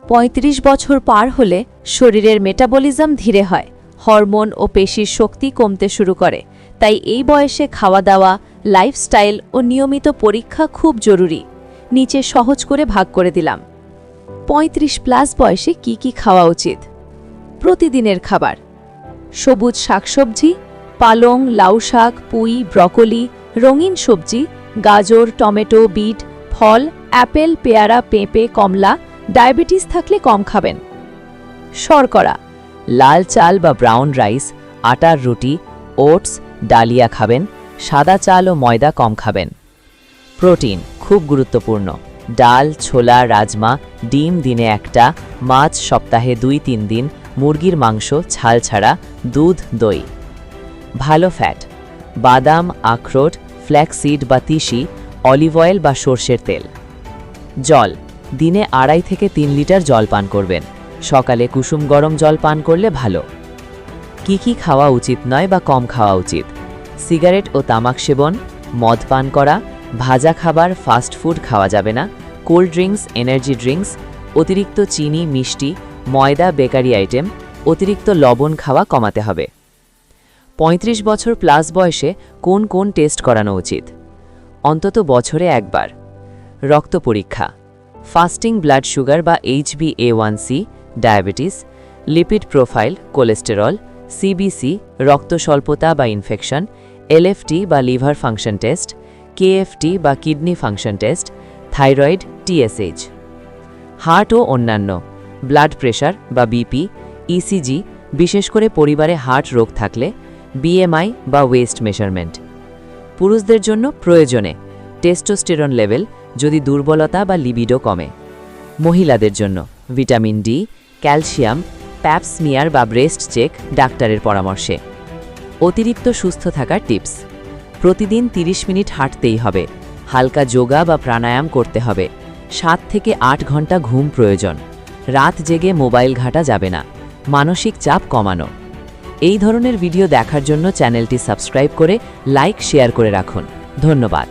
৩৫ বছর পার হলে শরীরের মেটাবলিজম ধীরে হয়, হরমোন ও পেশির শক্তি কমতে শুরু করে। তাই এই বয়সে খাওয়া দাওয়া, লাইফস্টাইল ও নিয়মিত পরীক্ষা খুব জরুরি। নিচে সহজ করে ভাগ করে দিলাম। ৩৫+ বয়সে কি কি খাওয়া উচিত? প্রতিদিনের খাবার: সবুজ শাকসবজি, পালং, লাউ শাক, পুঁই, ব্রকোলি, রঙিন সবজি, গাজর, টমেটো, বিট, ফল, অ্যাপেল, পেয়ারা, পেঁপে, কমলা। ডায়াবেটিস থাকলে কম খাবেন। শর্করা: লাল চাল বা ব্রাউন রাইস, আটার রুটি, ওটস, ডালিয়া খাবেন। সাদা চাল ও ময়দা কম খাবেন। প্রোটিন খুব গুরুত্বপূর্ণ: ডাল, ছোলা, রাজমা, ডিম দিনে একটা, মাছ সপ্তাহে 2-3 দিন, মুরগির মাংস ছাল ছাড়া, দুধ, দই। ভালো ফ্যাট: বাদাম, আখরোট, ফ্ল্যাক্সিড বা তিসি, অলিভ অয়েল বা সর্ষের তেল। জল: দিনে 2.5 থেকে 3 লিটার জল পান করবেন। সকালে কুসুম গরম জল পান করলে ভালো। কি কি খাওয়া উচিত নয় বা কম খাওয়া উচিত? সিগারেট ও তামাক সেবন, মদ পান করা, ভাজা খাবার, ফাস্ট ফুড খাওয়া যাবে না, কোল্ড ড্রিঙ্কস, এনার্জি ড্রিঙ্কস, অতিরিক্ত চিনি, মিষ্টি, ময়দা, বেকারি আইটেম, অতিরিক্ত লবণ খাওয়া কমাতে হবে। 35 বছর প্লাস বয়সে কোন কোন টেস্ট করানো উচিত? অন্তত বছরে একবার রক্ত পরীক্ষা, ফাস্টিং ব্লাড সুগার বা HbA1c, diabetes, lipid profile, cholesterol, CBC, রক্ত স্বল্পতা বা ইনফেকশন, এলএফটি বা লিভার ফাংশন টেস্ট, কেএফটি বা kidney function test, thyroid, TSH. Heart ও অন্যান্য, ব্লাড প্রেশার বা বিপি, ইসিজি, বিশেষ করে পরিবারে হার্ট রোগ থাকলে, বিএমআই বা ওয়েস্ট মেজারমেন্ট। পুরুষদের জন্য প্রয়োজনে টেস্টোস্টেরন লেভেল যদি দুর্বলতা বা লিবিডো কমে। মহিলাদের জন্য ভিটামিন ডি, ক্যালসিয়াম, প্যাপ স্মিয়ার বা ব্রেস্ট চেক ডাক্তারের পরামর্শে। অতিরিক্ত সুস্থ থাকার টিপস: প্রতিদিন 30 মিনিট হাঁটতেই হবে, হালকা যোগা বা প্রাণায়াম করতে হবে, 7 থেকে 8 ঘন্টা ঘুম প্রয়োজন, রাত জেগে মোবাইল ঘাঁটা যাবে না, মানসিক চাপ কমানো। এই ধরনের ভিডিও দেখার জন্য চ্যানেলটি সাবস্ক্রাইব করে লাইক শেয়ার করে রাখুন। ধন্যবাদ।